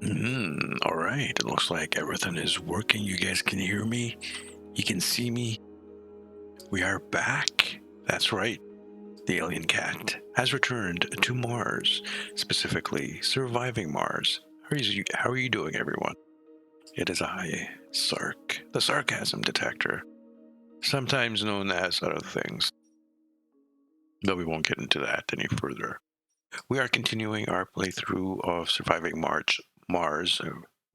All right. It looks like everything is working. You guys can hear me. You can see me. We are back. That's right. The alien cat has returned to Mars, specifically surviving Mars. How are you doing, everyone? It is I, Sark, the sarcasm detector, sometimes known as other things, though we won't get into that any further. We are continuing our playthrough of Surviving Mars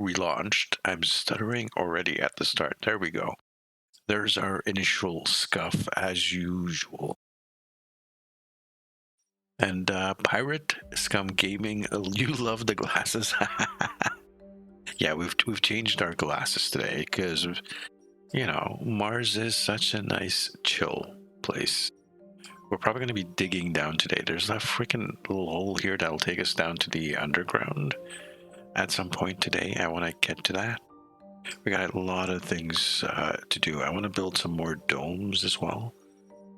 relaunched. I'm stuttering already at the start. There we go. There's our initial scuff as usual. And Pirate Scum Gaming, you love the glasses. Yeah, we've changed our glasses today because Mars is such a nice chill place. We're probably going to be digging down today. There's a freaking little hole here that'll take us down to the underground at some point today. I want to get to that. We got a lot of things to do. I want to build some more domes as well.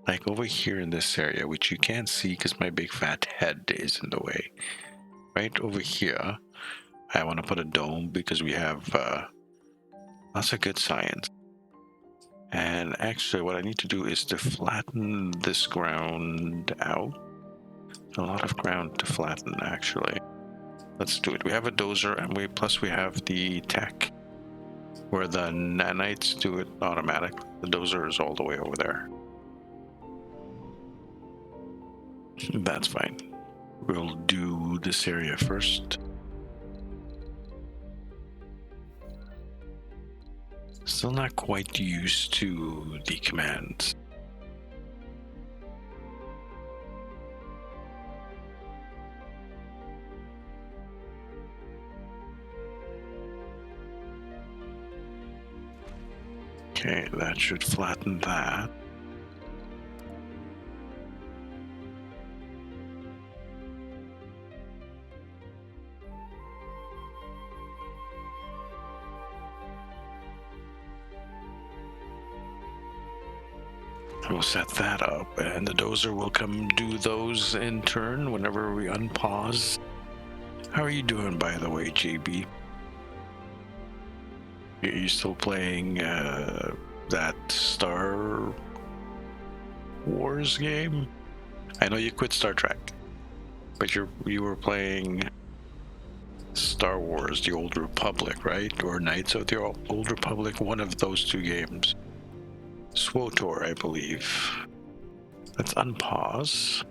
Like over here in this area, which you can't see because my big fat head is in the way. Right over here, I want to put a dome because we have lots of good science. And actually, what I need to do is to flatten this ground out. A lot of ground to flatten, actually. Let's do it. We have a dozer, and we have the tech where the nanites do it automatically. The dozer is all the way over there. That's fine. We'll do this area first. Still not quite used to the commands. Okay, that should flatten that. We'll set that up, and the dozer will come do those in turn whenever we unpause. How are you doing, by the way, JB? Are you still playing that Star Wars game? I know you quit Star Trek, but you were playing Star Wars, the Old Republic, right? Or Knights of the Old Republic, one of those two games. SWOTOR, I believe. Let's unpause.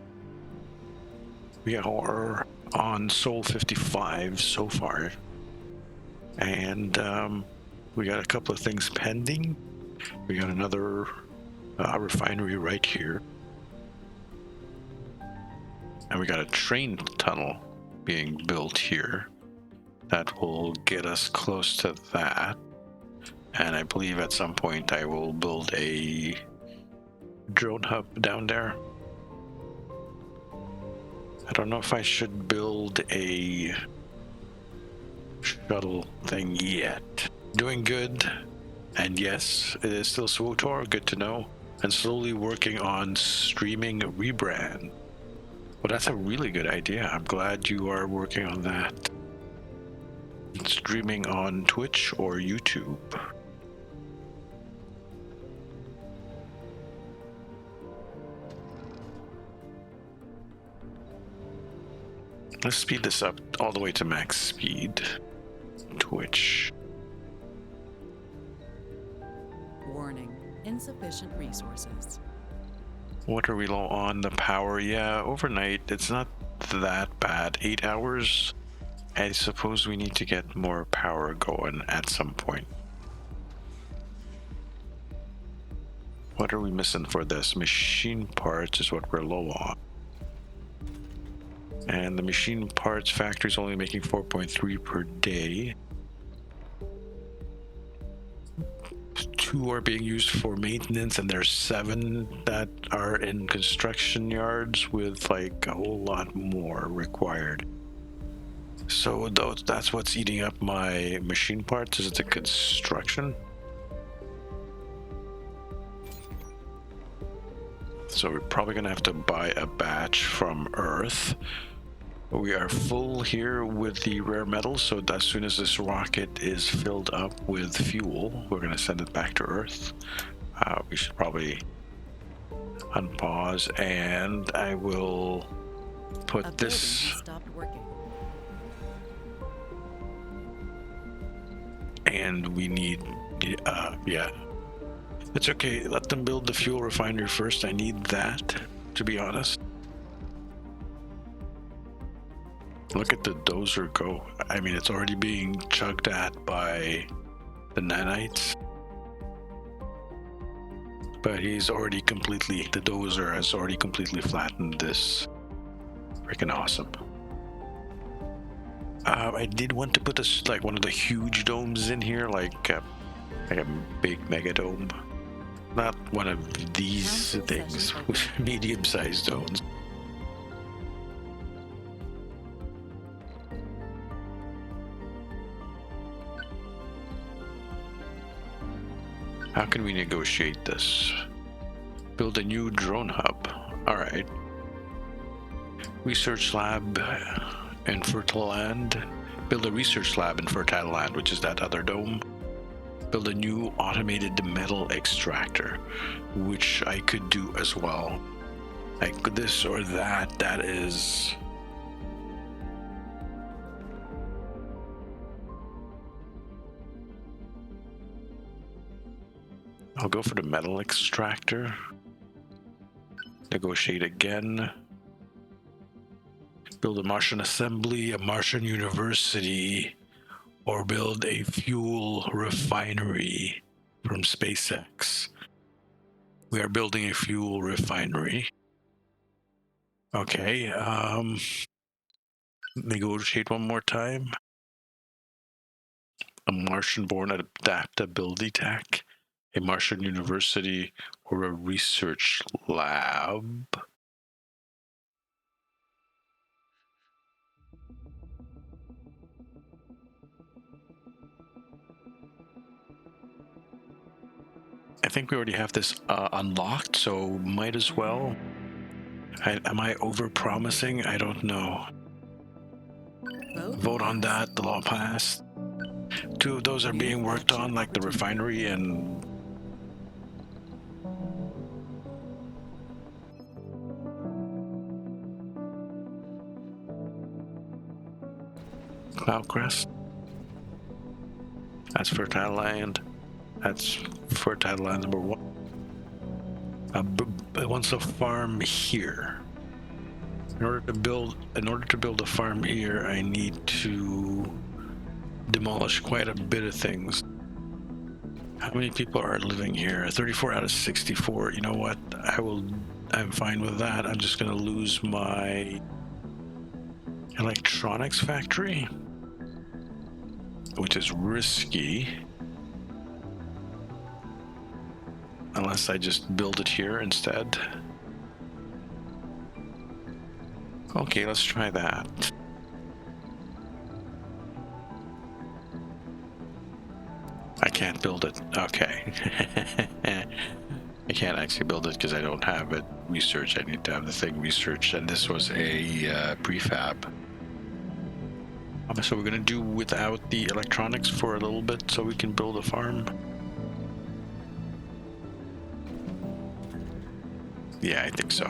We are on Sol 55 so far. And we got a couple of things pending. We got another refinery right here. And we got a train tunnel being built here that will get us close to that. And I believe at some point I will build a drone hub down there. I don't know if I should build a shuttle thing yet. Doing good. And yes, it is still SWOTOR, good to know. And slowly working on streaming rebrand. Well, that's a really good idea. I'm glad you are working on that. Streaming on Twitch or YouTube. Let's speed this up all the way to max speed. Twitch. Warning, insufficient resources. What are we low on? The power? Yeah, overnight, it's not that bad. 8 hours? I suppose we need to get more power going at some point. What are we missing for this? Machine parts is what we're low on. And the machine parts factory is only making 4.3 per day. 2 are being used for maintenance, and there's 7 that are in construction yards with like a whole lot more required. So that's what's eating up my machine parts, is the construction. So we're probably gonna have to buy a batch from Earth We are full here with the rare metals, so as soon as this rocket is filled up with fuel, we're going to send it back to Earth. We should probably unpause, and I will A put building this. has stopped working. And we need, yeah. It's okay. Let them build the fuel refinery first. I need that, to be honest. Look at the dozer go. I mean, it's already being chugged at by the nanites. But he's already completely, the dozer has already completely flattened this. Freaking awesome. I did want to put this, like one of the huge domes in here, like a big mega dome. Not one of these Council things, session with medium-sized domes. How can we negotiate this? Build a new drone hub. All right. Research lab in Fertile Land. Build a research lab in Fertile Land, which is that other dome. Build a new automated metal extractor, which I could do as well. Like this or that. That is. I'll go for the metal extractor. Negotiate again. Build a Martian assembly, a Martian university, or build a fuel refinery from SpaceX. We are building a fuel refinery. Okay, negotiate one more time. A Martian-born adaptability tech, a Martian university, or a research lab. I think we already have this unlocked, so might as well. Am I over-promising? I don't know. Vote on that, the law passed. 2 of those are being worked on, like the refinery and... Cloudcrest. That's Fertile Land. That's Fertile Land number 1. It wants a farm here. In order to build a farm here, I need to demolish quite a bit of things. How many people are living here? 34 out of 64. You know what? I'm fine with that. I'm just gonna lose my electronics factory, which is risky. Unless I just build it here instead. Okay, let's try that. I can't build it. Okay. I can't actually build it because I don't have it researched. I need to have the thing researched, and this was a prefab. So we're gonna do without the electronics for a little bit so we can build a farm. Yeah, I think so.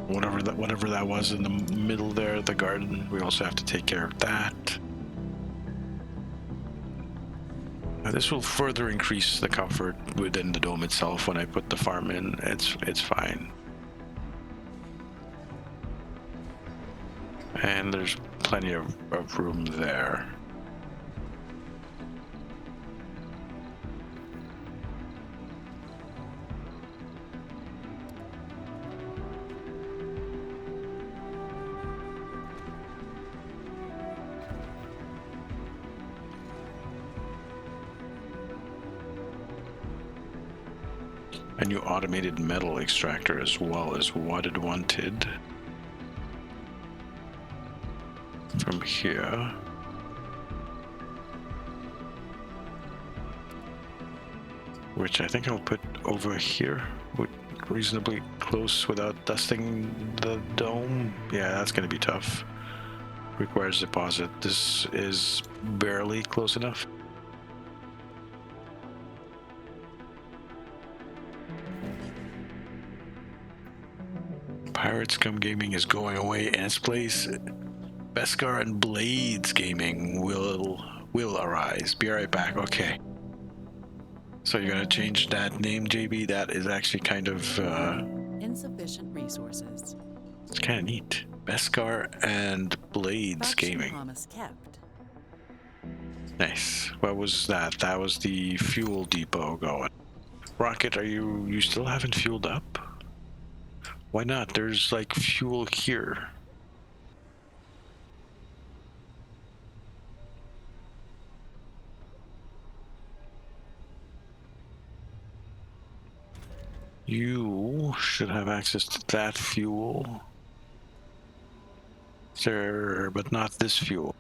Whatever that was in the middle there, the garden, we also have to take care of that. Now, this will further increase the comfort within the dome itself when I put the farm in. It's fine. And there's plenty of room there. A new automated metal extractor as well is what it wanted. From here. which I think I'll put over here, reasonably close without dusting the dome. Yeah, that's going to be tough. Requires deposit. This is barely close enough. Pirate Scum Gaming is going away in its place. Beskar and Blades Gaming will arise. Be right back. Okay. So you're gonna change that name, JB? That is actually kind of Insufficient resources. it's kind of neat. Beskar and Blades Faction Gaming. promise kept. Nice. What was that? That was the fuel depot going. Rocket, are you still haven't fueled up? Why not? There's like fuel here. You should have access to that fuel. There, but not this fuel.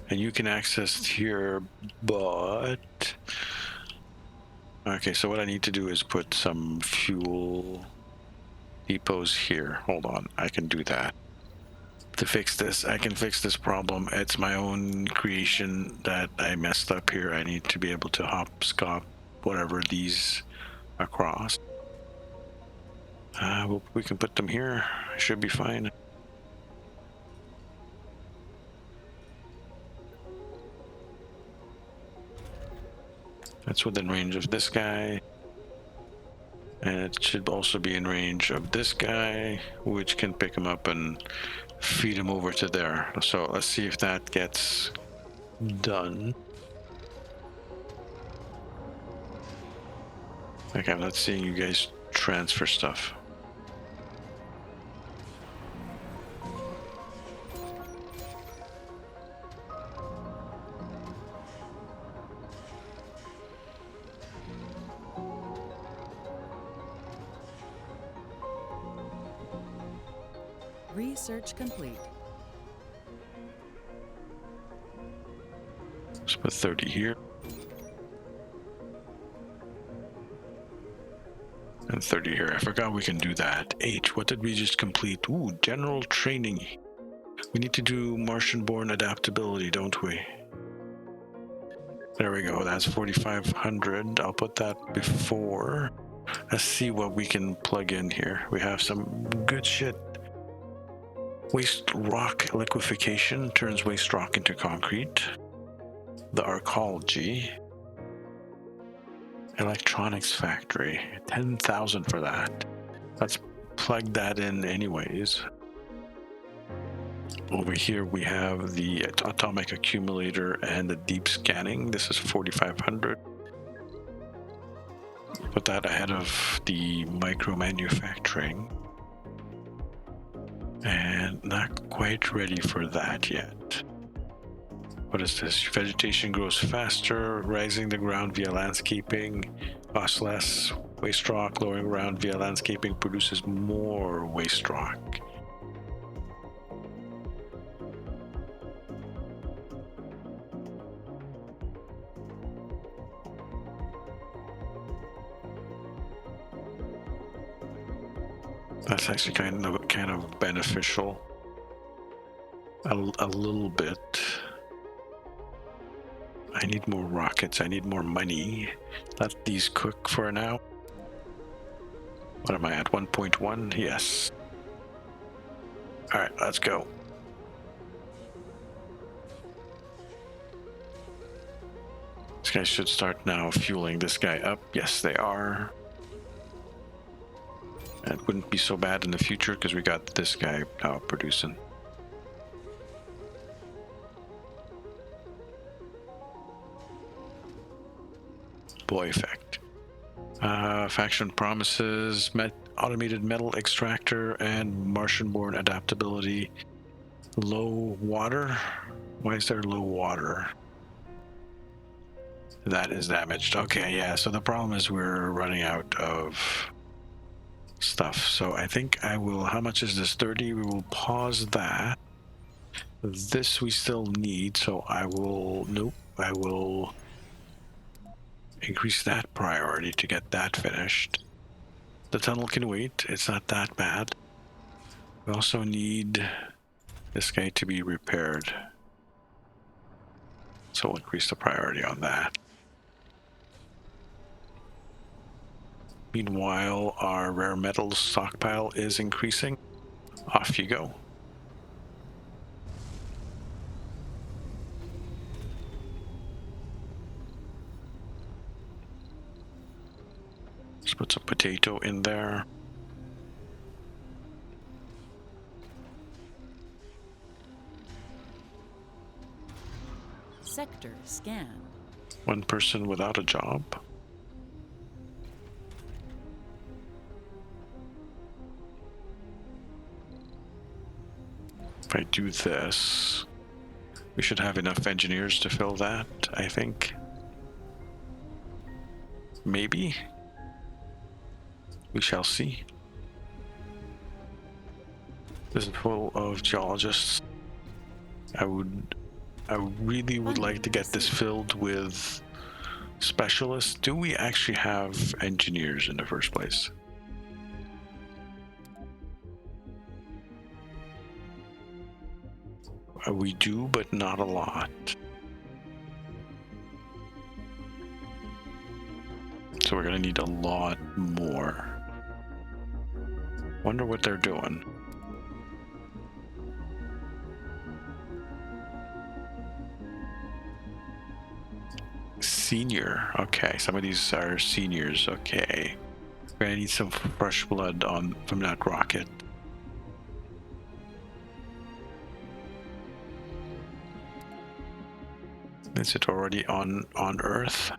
And you can access here, but... Okay, so what I need to do is put some fuel depots here. Hold on, I can do that. To fix this, I can fix this problem. It's my own creation that I messed up here. I need to be able to hop, whatever these across. We can put them here. Should be fine. That's within range of this guy. And it should also be in range of this guy, which can pick him up and feed him over to there. So let's see if that gets done. Okay, I'm not seeing you guys transfer stuff. Research complete. Let's put 30 here. And 30 here. I forgot we can do that. H, what did we just complete? Ooh, general training. We need to do Martian-born adaptability, don't we? There we go. That's 4,500. I'll put that before. Let's see what we can plug in here. We have some good shit. Waste rock liquefaction turns waste rock into concrete. The arcology. Electronics factory. 10,000 for that. Let's plug that in anyways. Over here we have the atomic accumulator and the deep scanning. This is 4,500. Put that ahead of the micro manufacturing. And not quite ready for that yet. What is this? Vegetation grows faster, rising the ground via landscaping costs less. Waste rock lowering ground via landscaping produces more waste rock. That's actually kind of beneficial. A little bit. I need more rockets. I need more money. Let these cook for now. What am I at? 1.1? Yes. All right, let's go. These guys should start now fueling this guy up. Yes, they are. And it wouldn't be so bad in the future because we got this guy now producing. Boy effect. Faction promises automated metal extractor and Martian-born adaptability. Low water? Why is there low water? That is damaged. Okay, yeah, so the problem is we're running out of stuff. So I think I will, how much is this? 30? We will pause that. This we still need, so I will, nope, I will increase that priority to get that finished. The tunnel can wait, it's not that bad. We also need this guy to be repaired. So we'll increase the priority on that. Meanwhile, our rare metals stockpile is increasing. Off you go. Let's put some potato in there. Sector scanned. One person without a job. If I do this, we should have enough engineers to fill that, I think. Maybe. We shall see. This is full of geologists. I really would like to get this filled with specialists. Do we actually have engineers in the first place? We do, but not a lot. So we're gonna need a lot more. Wonder what they're doing. Senior. Okay, some of these are seniors. Okay. We're gonna need some fresh blood from that rocket. Is it already on Earth?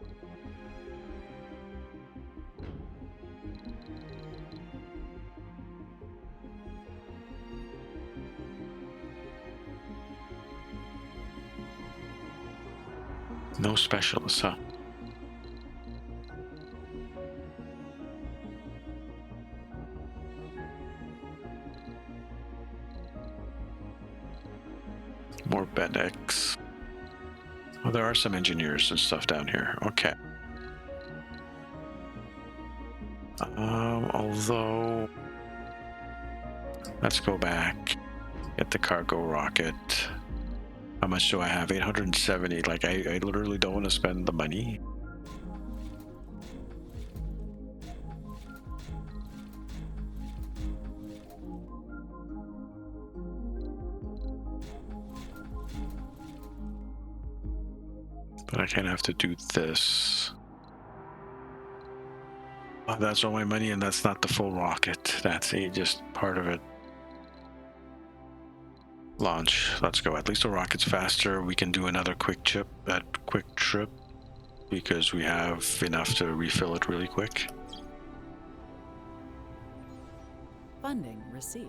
No specialists, huh? More medics. Oh, there are some engineers and stuff down here. Okay. Although, let's go back. Get the cargo rocket. How much do I have? 870. Like, I literally don't want to spend the money. But I kind of have to do this. Oh, that's all my money, and that's not the full rocket. That's just part of it. Launch. Let's go. At least the rocket's faster. We can do another quick trip because we have enough to refill it really quick. Funding received.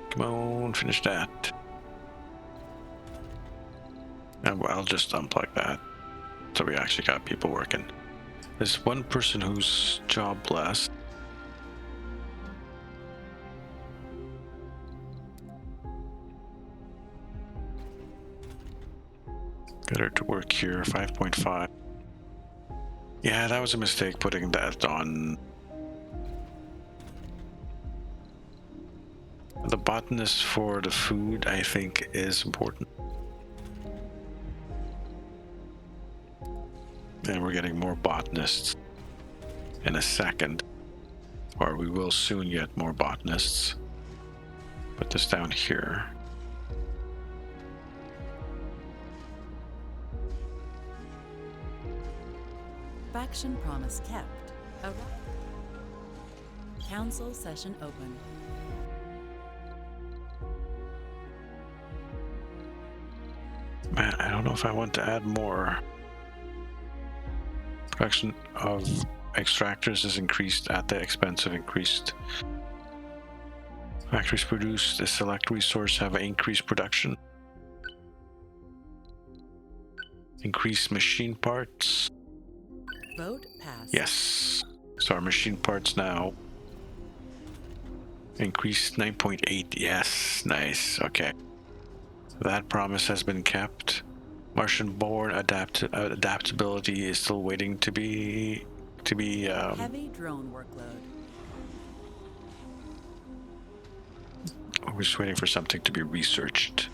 Come on, finish that. And I'll just unplug that. So we actually got people working. There's one person who's jobless. Get her to work here, 5.5. Yeah, that was a mistake putting that on. The botanist for the food, I think, is important. And we're getting more botanists in a second. Or we will soon get more botanists. Put this down here. Faction promise kept. Council session open. Man, I don't know if I want to add more. Production of extractors is increased at the expense of increased. Factories produce a select resource have increased production. Increase machine parts. Vote passed. Yes. So our machine parts now increased 9.8. Yes, nice. Okay. That promise has been kept. Martian-born adaptability is still waiting to be Heavy drone workload. we're just waiting for something to be researched.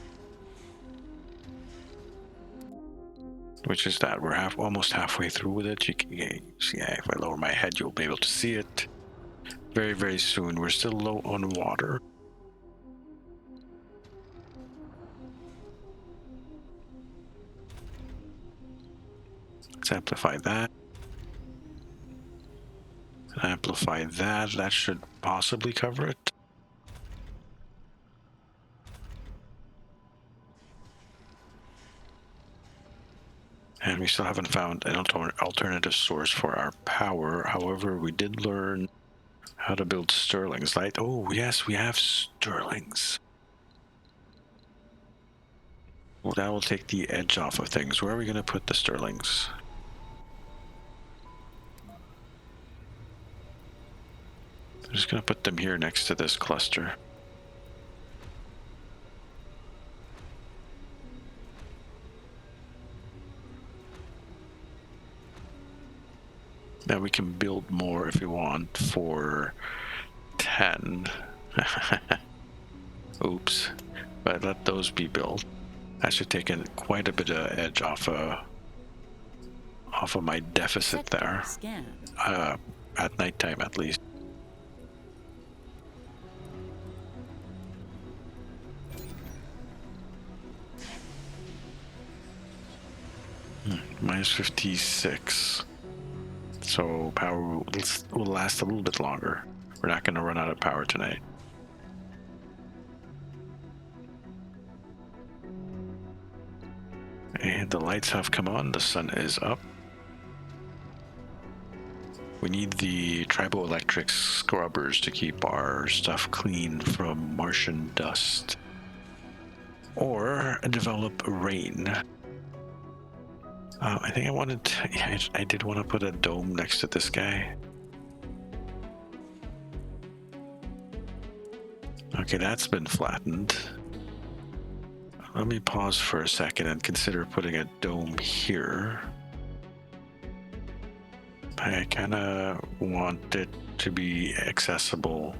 Which is that we're almost halfway through with it. You can see, if I lower my head, you'll be able to see it very, very soon. We're still low on water. Let's amplify that. Amplify that. That should possibly cover it. And we still haven't found an alternative source for our power. However, we did learn how to build Stirlings. Light. Oh, yes, we have Stirlings. Well, that will take the edge off of things. Where are we going to put the Stirlings? I'm just going to put them here next to this cluster. Now we can build more if we want for 10. Oops. But let those be built. That should take quite a bit of edge off of my deficit Sector there. Scanned. At nighttime, at least. Minus 56. So power will last a little bit longer. We're not going to run out of power tonight. And the lights have come on. The sun is up. We need the triboelectric scrubbers to keep our stuff clean from Martian dust. Or develop rain. I think I did want to put a dome next to this guy. Okay, that's been flattened. Let me pause for a second and consider putting a dome here. I kind of want it to be accessible,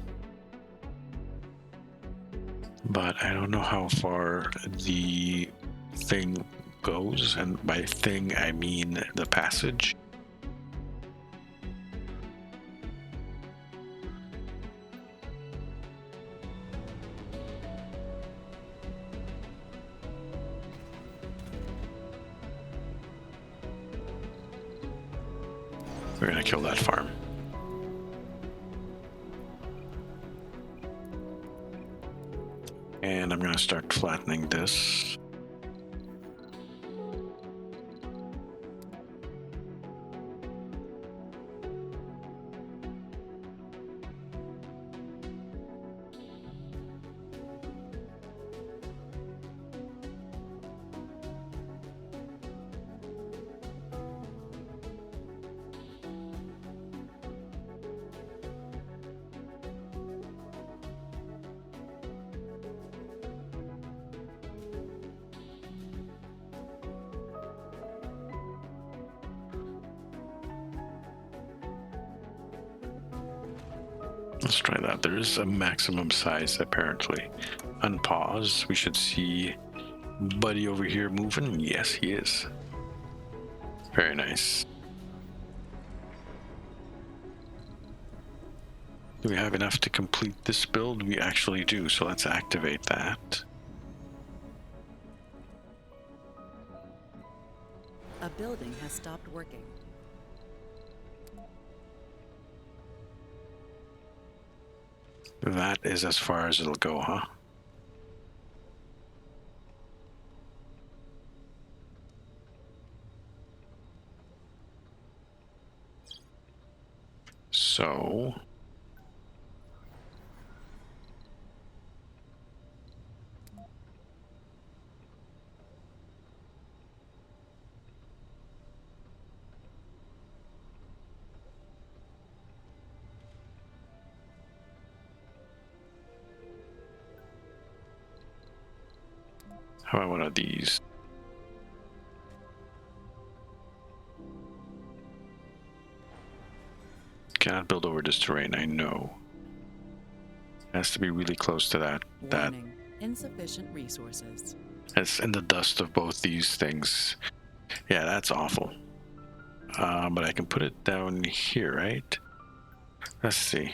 but I don't know how far the thing goes, and by thing I mean the passage. We're gonna kill that farm. And I'm gonna start flattening this. Let's try that. There is a maximum size apparently. Unpause. We should see Buddy over here moving. Yes, he is. Very nice. Do we have enough to complete this build? We actually do, so let's activate that. A building has stopped working. That is as far as it'll go, huh? So How about one of these? Cannot build over this terrain, I know. Has to be really close to that. Warning. Insufficient resources. It's in the dust of both these things. Yeah, that's awful. But I can put it down here, right? Let's see.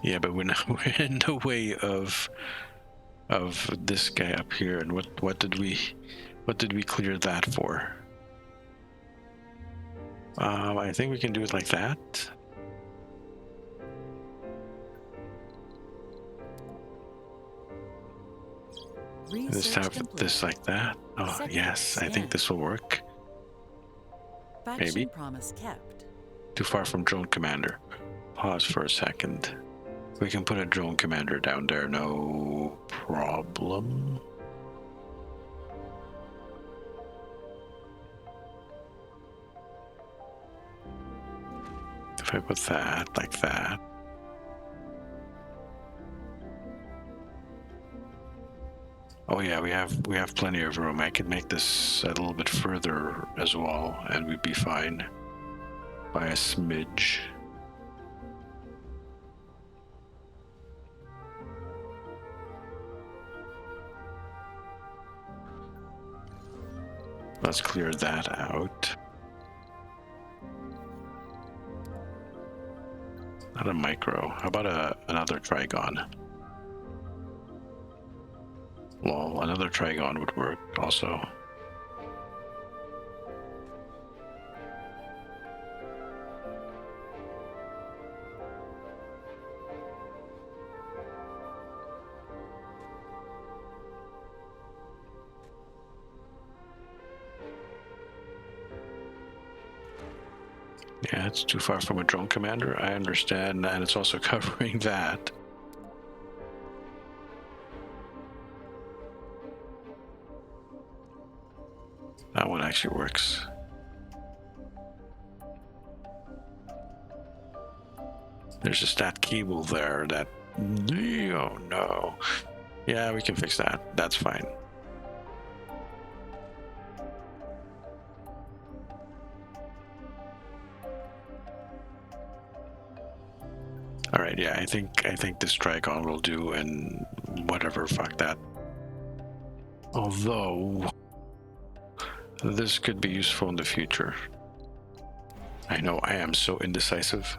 Yeah, but we're in the way of this guy up here. And what did we clear that for? I think we can do it like that. Just have this like that. Oh, Second yes, I think this will work. Faction Maybe. promise kept. Too far from drone commander. Pause for a second. We can put a drone commander down there, no problem. If I put that like that. Oh yeah, we have plenty of room. I could make this a little bit further as well, and we'd be fine by a smidge. Let's clear that out. Not a micro. How about another Trigon? Well, another Trigon would work also. Yeah, it's too far from a drone commander. I understand, and it's also covering that. That one actually works. There's just that cable there that... Oh no. Yeah, we can fix that. That's fine. Alright, yeah, I think this Trigon will do, and whatever, fuck that. Although... this could be useful in the future. I know I am so indecisive.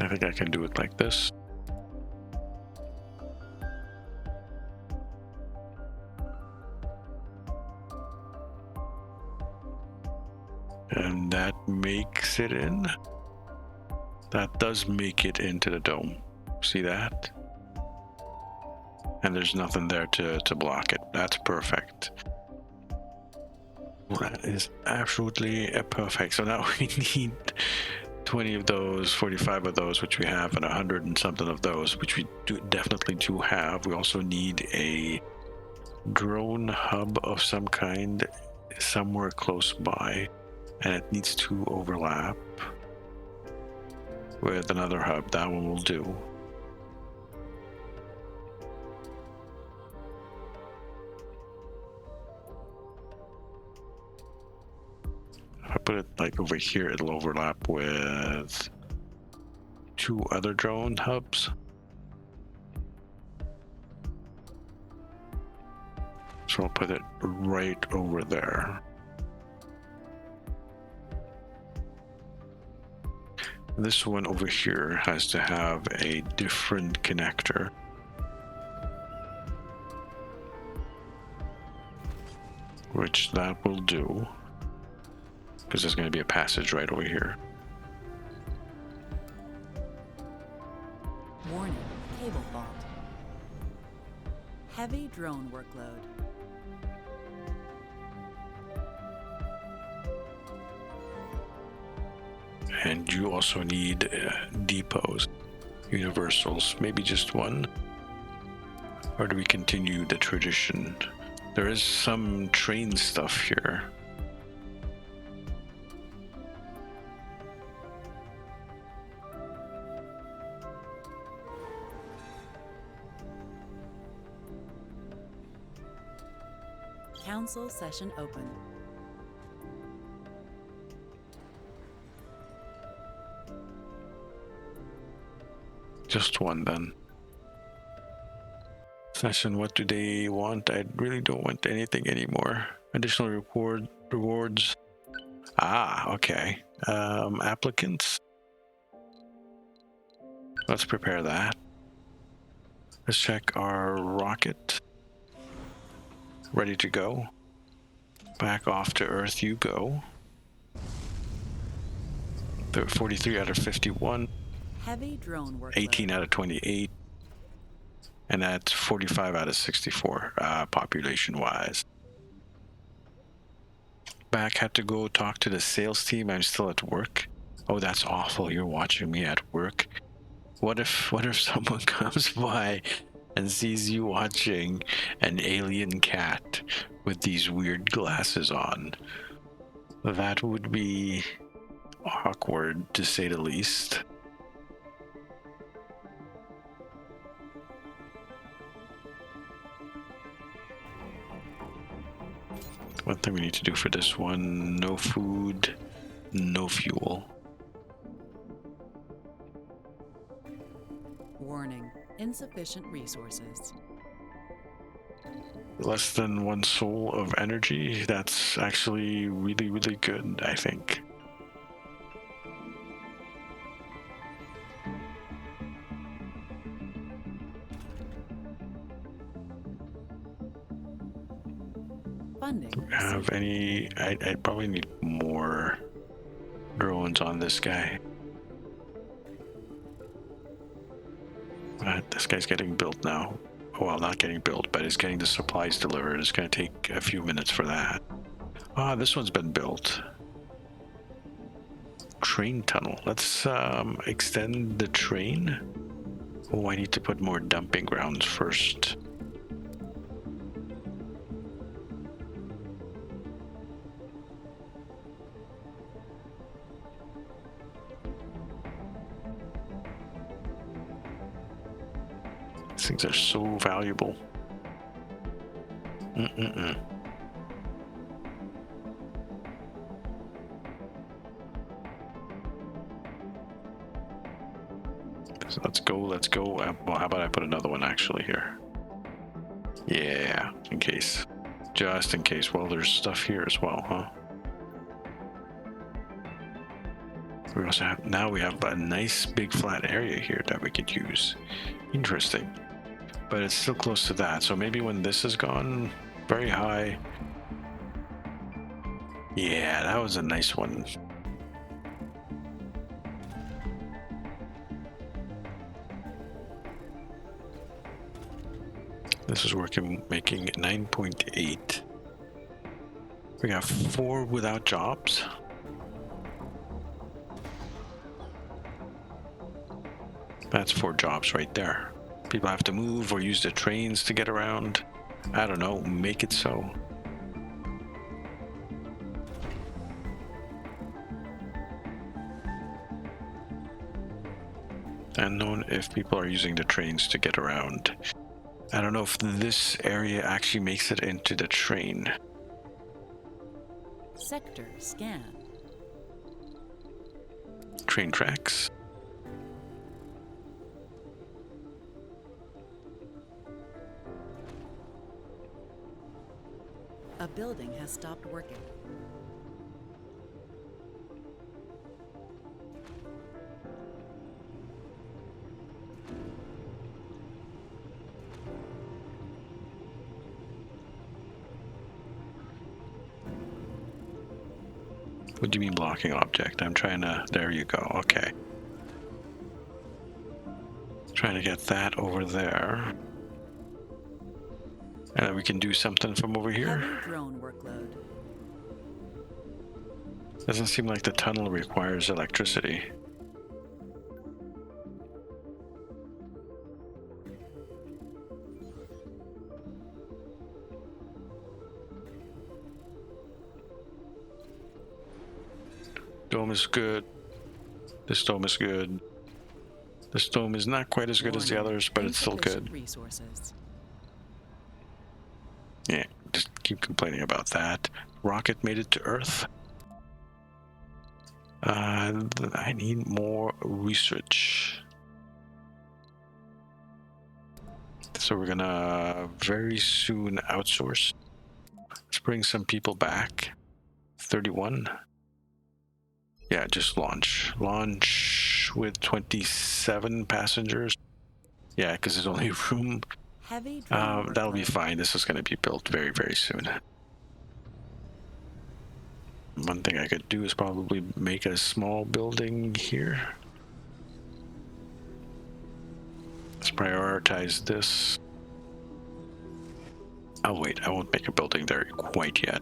I think I can do it like this. And that makes it in. That does make it into the dome. See that? And there's nothing there to block it. That's perfect. That is absolutely perfect. So now we need 20 of those, 45 of those, which we have, and 100 and something of those, which we definitely do have. We also need a drone hub of some kind somewhere close by, and it needs to overlap with another hub. That one will do. If I put it like over here, it'll overlap with 2 other drone hubs. So I'll put it right over there. This one over here has to have a different connector. Which that will do. Because there's going to be a passage right over here. Warning. Cable fault. Heavy drone workload. And you also need depots, universals, maybe just one? Or do we continue the tradition? There is some train stuff here. Council session open. Just one then. Session, what do they want? I really don't want anything anymore. Additional rewards. Ah, okay. Applicants. Let's prepare that. Let's check our rocket. Ready to go. Back off to Earth you go. 43 out of 51. Heavy drone workload. 18 out of 28. And that's 45 out of 64 population-wise. Back, had to go talk to the sales team. I'm still at work. Oh, that's awful. You're watching me at work. What if someone comes by and sees you watching an alien cat with these weird glasses on? That would be awkward, to say the least. One thing we need to do for this one: no food, no fuel. Warning. Insufficient resources. Less than 1 soul of energy. That's actually really, really good, I think. Funding. Have any? I probably need more drones on this guy. This guy's getting built now. Well, not getting built, but he's getting the supplies delivered. It's going to take a few minutes for that. Ah, this one's been built. Train tunnel. Let's extend the train. Oh, I need to put more dumping grounds first. These things are so valuable. So let's go. Well, how about I put another one actually here? Yeah, in case. Just in case. Well, there's stuff here as well, huh? We also have, now we have a nice big flat area here that we could use. Interesting. But it's still close to that, so maybe when this is gone, very high. Yeah, that was a nice one. This is working, making 9.8. We got 4 without jobs. That's 4 jobs right there. People have to move or use the trains to get around. I don't know, make it so. Unknown if people are using the trains to get around. I don't know if this area actually makes it into the train. Sector scan. Train tracks. A building has stopped working. What do you mean blocking object? I'm trying to, there you go, okay. Trying to get that over there. And then we can do something from over here. Heavy drone workload. Doesn't seem like the tunnel requires electricity. Dome is good. This dome is good. This dome is not quite as good as the Warning, others, but it's still insufficient good. Resources. Yeah, just keep complaining about that. Rocket made it to Earth. I need more research. So we're gonna very soon outsource. Let's bring some people back. 31. Yeah, just launch. Launch with 27 passengers. Yeah, because there's only room. Heavy drone That'll be workload. fine. This is going to be built very, very soon. One thing I could do is probably make a small building here. Let's prioritize this. Oh wait, I won't make a building there quite yet.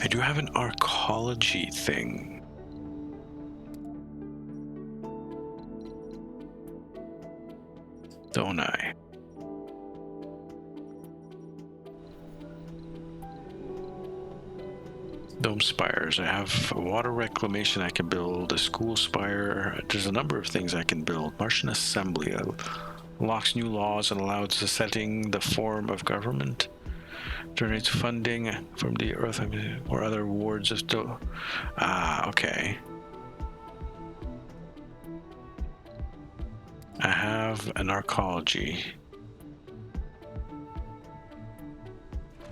I do have an arcology thing. Don't I? Dome spires. I have water reclamation I can build, a school spire. There's a number of things I can build. Martian assembly unlocks new laws and allows the setting the form of government. Donates funding from the Earth or other wards of still. Ah, okay. I have an arcology,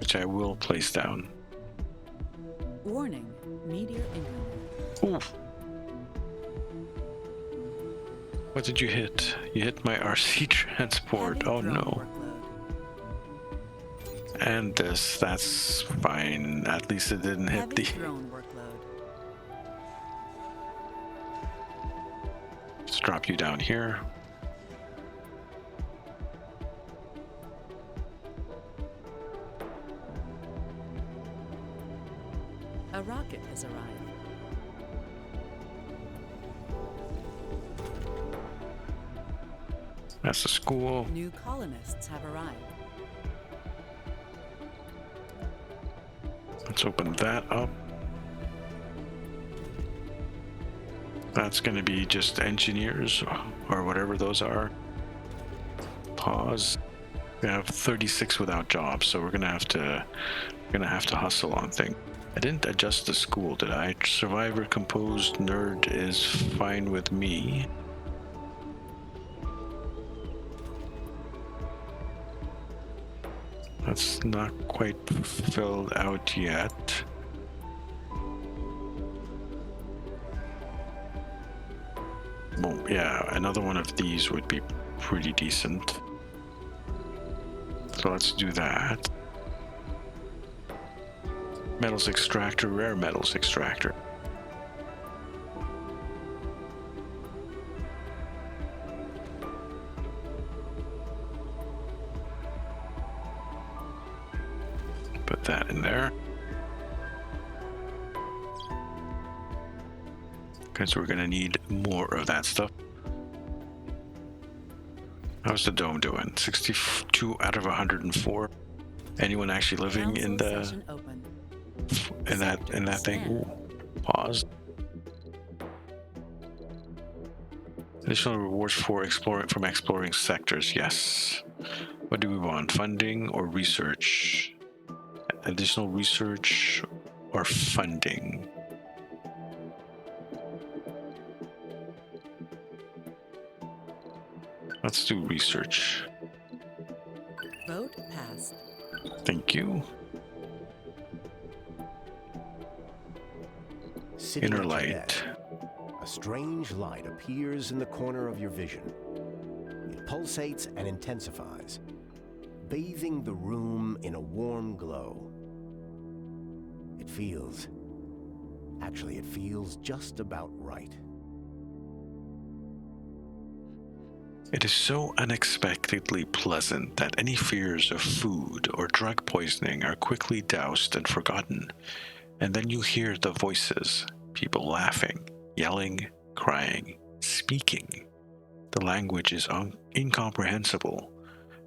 which I will place down. Warning, meteor incoming. Oof. What did you hit? You hit my RC transport. Heavy Oh drone no. workload. And this, that's fine. At least it didn't hit Heavy the. drone workload. Let's drop you down here. A rocket has arrived. That's the school. New colonists have arrived. Let's open that up. That's going to be just engineers or whatever those are. Pause. We have 36 without jobs, so we're gonna have to hustle on things. I didn't adjust the school, did I? Survivor composed nerd is fine with me. That's not quite filled out yet. Well, yeah, another one of these would be pretty decent. So let's do that. Metals extractor, rare metals extractor. Put that in there. Because we're gonna need more of that stuff. How's the dome doing? 62 out of 104. Anyone actually living in Council session open. in that thing? Ooh, pause. Additional rewards for exploring sectors. Yes. What do we want? Funding or research? Additional research or funding? Let's do research. Vote passed. Thank you. Sitting Inner at your light. desk, a strange light appears in the corner of your vision. It pulsates and intensifies, bathing the room in a warm glow. It feels just about right. It is so unexpectedly pleasant that any fears of food or drug poisoning are quickly doused and forgotten, and then you hear the voices, people laughing, yelling, crying, speaking. The language is incomprehensible,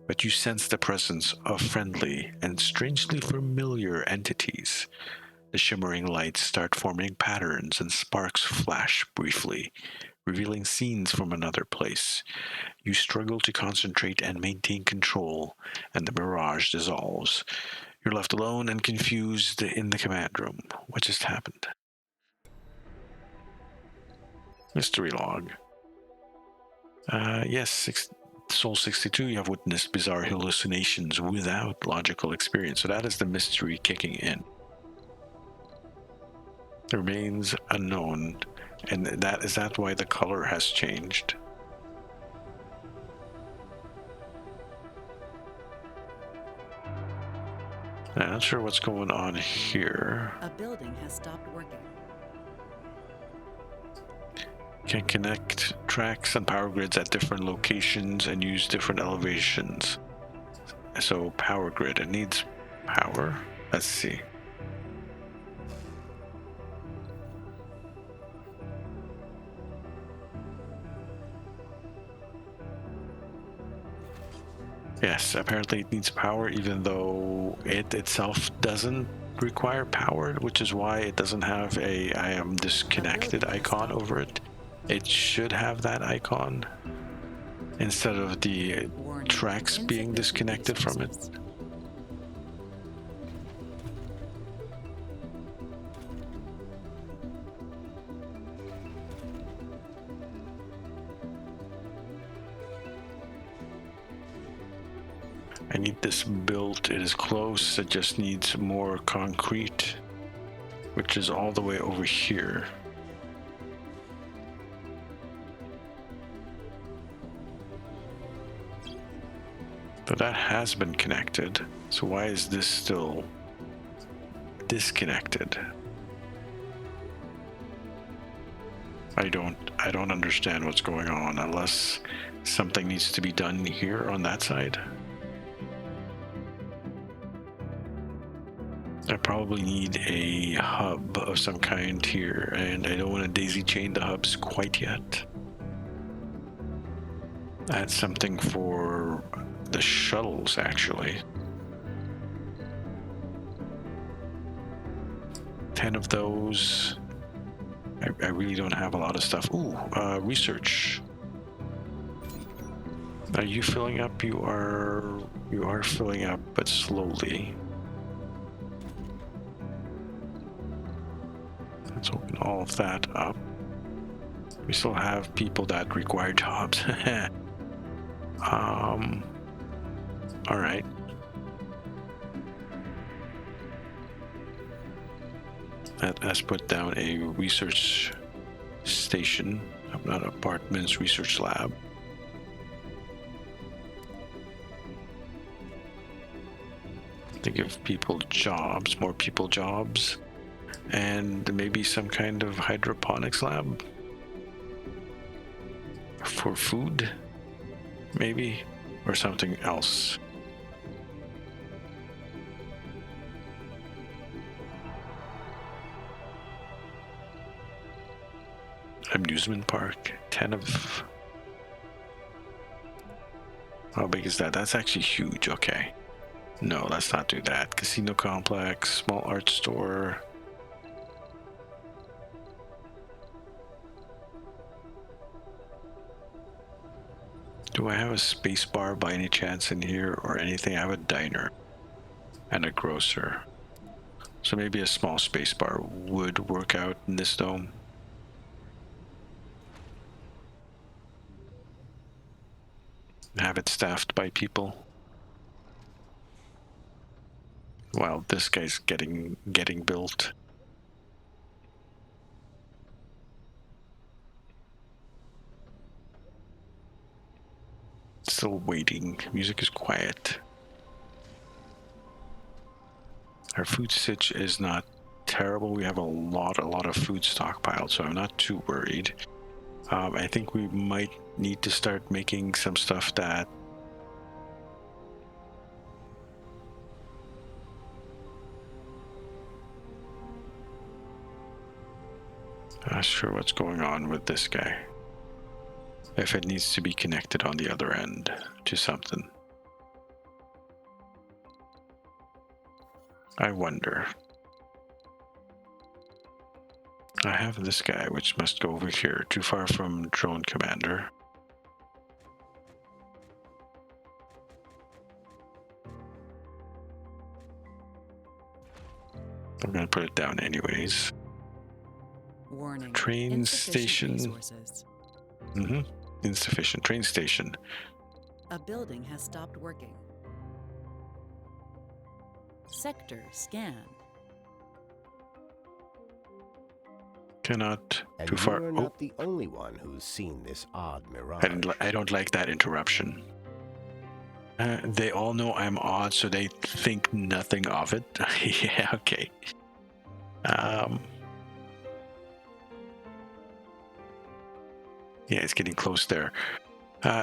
but you sense the presence of friendly and strangely familiar entities. The shimmering lights start forming patterns and sparks flash briefly, revealing scenes from another place. You struggle to concentrate and maintain control, and the mirage dissolves. You're left alone and confused in the command room. What just happened? Mystery log. Yes, Soul 62, you have witnessed bizarre hallucinations without logical experience. So that is the mystery kicking in. Remains unknown, and is that why the color has changed? I'm not sure what's going on here. A building has stopped working. Can connect tracks and power grids at different locations and use different elevations. So power grid, it needs power. Let's see. Yes, apparently it needs power, even though it itself doesn't require power, which is why it doesn't have a I am disconnected icon over it. It should have that icon instead of the Warning. tracks being disconnected from it. Resources. I need this built. It is close. It just needs more concrete, which is all the way over here. But that has been connected. So why is this still disconnected? I don't understand what's going on unless something needs to be done here on that side. I probably need a hub of some kind here, and I don't want to daisy chain the hubs quite yet. Add something for the shuttles, actually. 10 of those. I really don't have a lot of stuff. Ooh, research. Are you filling up? You are filling up, but slowly. Let's open all of that up. We still have people that require jobs. All right. Let's put down a research station, not apartments, research lab. To give people jobs, more people jobs, and maybe some kind of hydroponics lab for food, maybe, or something else. Amusement park, 10 of... How big is that? That's actually huge. Okay. No, let's not do that. Casino complex, small art store. Do I have a space bar by any chance in here or anything? I have a diner and a grocer. So maybe a small space bar would work out in this dome. Have it staffed by people. While this guy's getting built. Still waiting. Music is quiet. Our food sitch is not terrible. We have a lot of food stockpiled, so I'm not too worried. I think we might need to start making some stuff that not sure what's going on with this guy. If it needs to be connected on the other end to something. I wonder. I have this guy, which must go over here, too far from drone commander. I'm gonna put it down anyways. Warning. Train Insufficient station. resources. Insufficient train station. A building has stopped working. Sector scanned. Cannot. And Too far. you're Oh, not the only one who's seen this odd mirage. I don't like that interruption. They all know I'm odd, so they think nothing of it. Yeah, okay. Yeah, it's getting close there.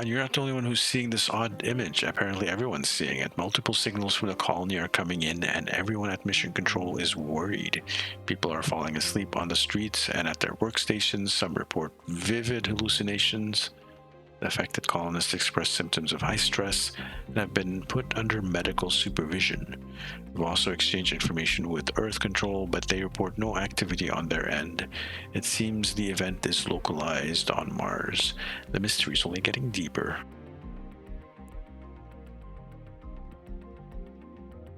You're not the only one who's seeing this odd image. Apparently everyone's seeing it. Multiple signals from the colony are coming in, and everyone at Mission Control is worried. People are falling asleep on the streets and at their workstations. Some report vivid hallucinations. The affected colonists express symptoms of high stress and have been put under medical supervision. We've also exchanged information with Earth Control, but they report no activity on their end. It seems the event is localized on Mars. The mystery is only getting deeper.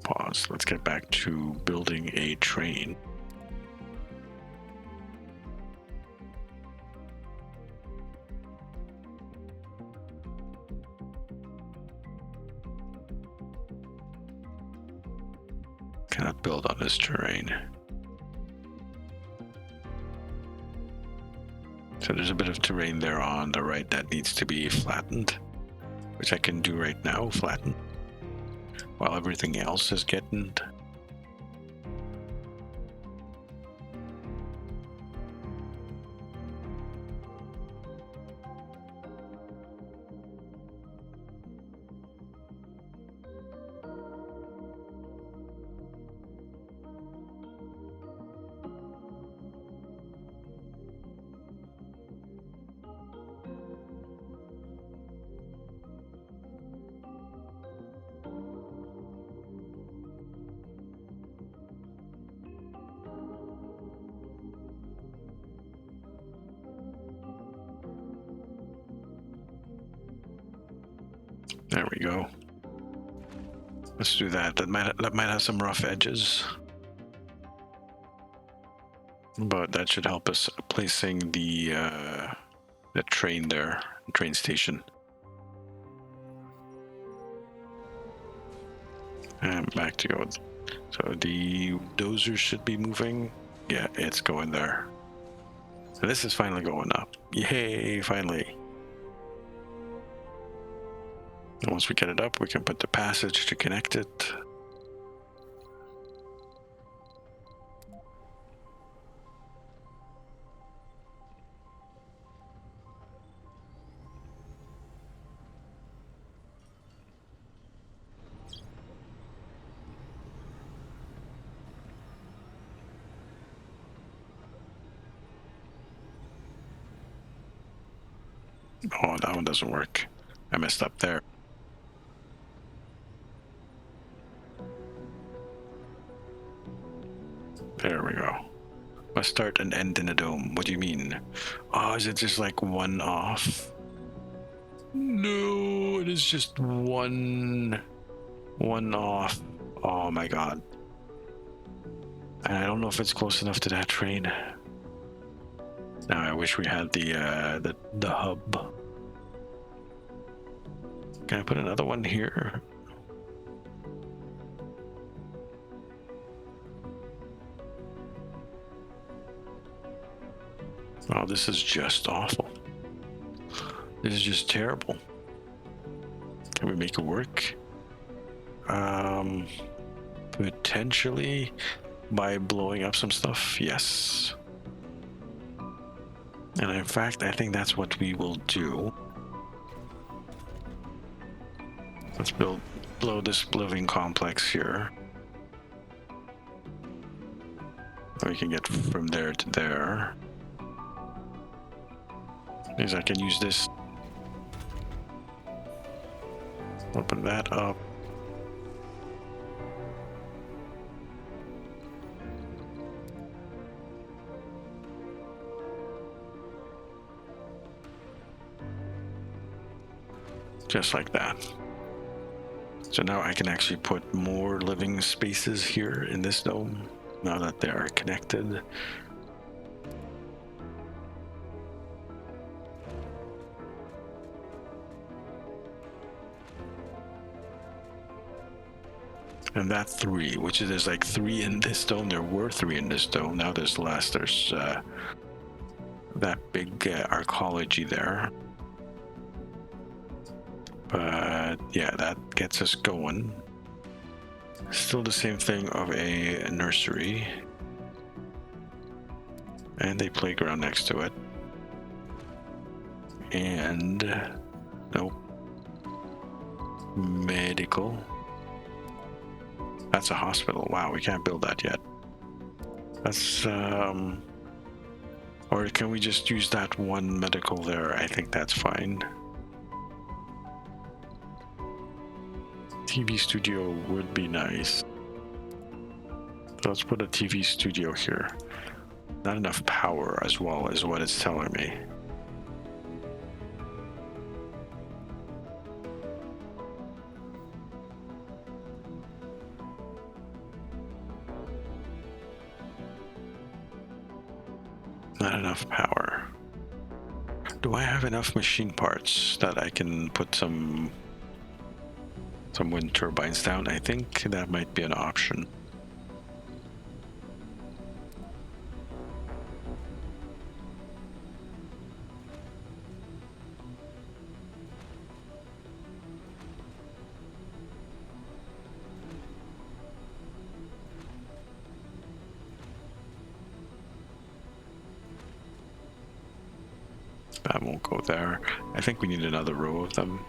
Pause. Let's get back to building a train. Cannot build on this terrain. So there's a bit of terrain there on the right that needs to be flattened, which I can do right now, flatten, while everything else is getting. There we go. Let's do that. That might have some rough edges, but that should help us placing the train there, train station. And back to go. So the dozer should be moving. Yeah, it's going there. So this is finally going up. Yay, finally. And once we get it up, we can put the passage to connect it. Oh, that one doesn't work. I messed up there. There we go. Must start and end in a dome. What do you mean? Oh, is it just like one off? No, it is just one off. Oh my god. And I don't know if it's close enough to that train. Now I wish we had the hub. Can I put another one here? Oh, this is just awful. This is just terrible. Can we make it work? Potentially by blowing up some stuff. Yes. And in fact, I think that's what we will do. Let's blow this living complex here. We can get from there to there. Means I can use this. Open that up. Just like that. So now I can actually put more living spaces here in this dome, now that they are connected. And that 3, which is there's like 3 in this dome. There were 3 in this dome. Now there's less. There's that big arcology there. But yeah, that gets us going. Still the same thing of a nursery. And a playground next to it. And nope. Medical. That's a hospital. Wow, we can't build that yet. That's or can we just use that one medical there? I think that's fine. TV studio would be nice. So let's put a TV studio here. Not enough power as well is what it's telling me. Not enough power. Do I have enough machine parts that I can put some wind turbines down? I think that might be an option. That won't go there. I think we need another row of them.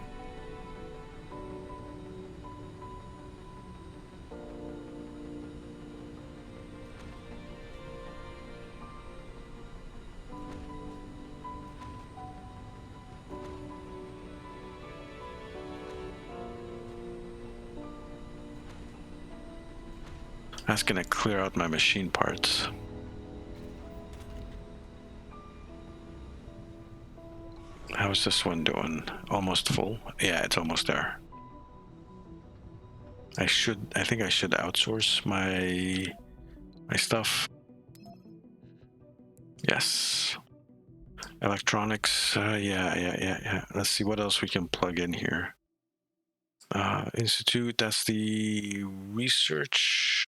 That's gonna clear out my machine parts. How's this one doing? Almost full? Yeah, it's almost there. I think I should outsource my stuff. Yes. Electronics, yeah. Let's see what else we can plug in here. Institute, that's the research.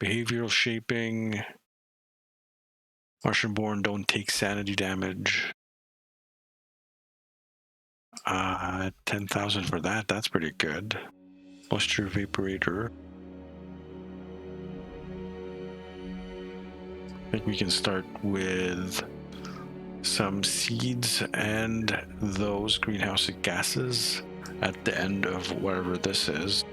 Behavioral shaping. Martian-born don't take sanity damage. 10,000 for that. That's pretty good. Moisture evaporator. I think we can start with some seeds and those greenhouse gases at the end of whatever this is.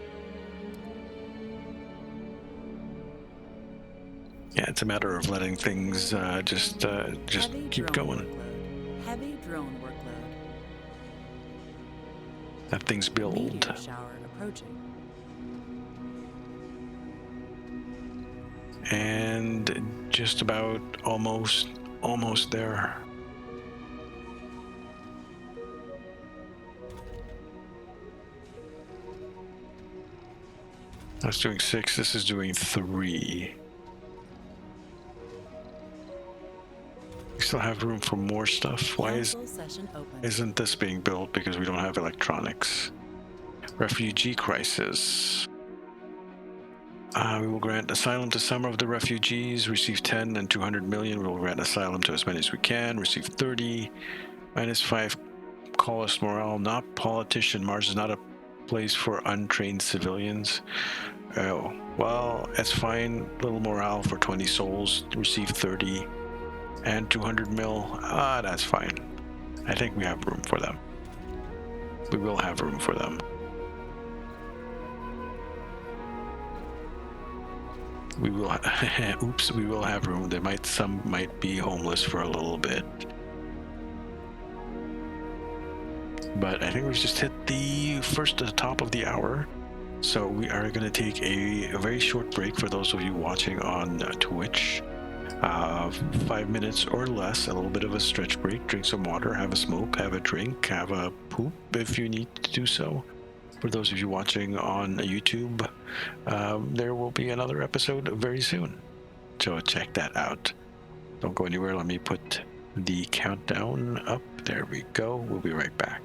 Yeah, it's a matter of letting things just keep going. Heavy drone workload. That thing's build. Meteor shower approaching. And just about almost there. That's doing 6. This is doing 3. We still have room for more stuff. Why isn't this being built? Because we don't have electronics. Refugee crisis. We will grant asylum to some of the refugees. Receive 10 and 200 million. We will grant asylum to as many as we can. Receive 30. -5. Call us morale. Not politician. Mars is not a place for untrained civilians. Oh, well, it's fine. Little morale for 20 souls. Receive 30. and 200 mil. That's fine. I think we have room for them. We will have room for them. We will. Oops, we will have room. Some might be homeless for a little bit. But I think we just hit the top of the hour. So we are going to take a very short break for those of you watching on Twitch. 5 minutes or less, a little bit of a stretch break. Drink some water, have a smoke, have a drink, have a poop if you need to do so. For those of you watching on YouTube, there will be another episode very soon. So check that out. Don't go anywhere. Let me put the countdown up. There we go. We'll be right back.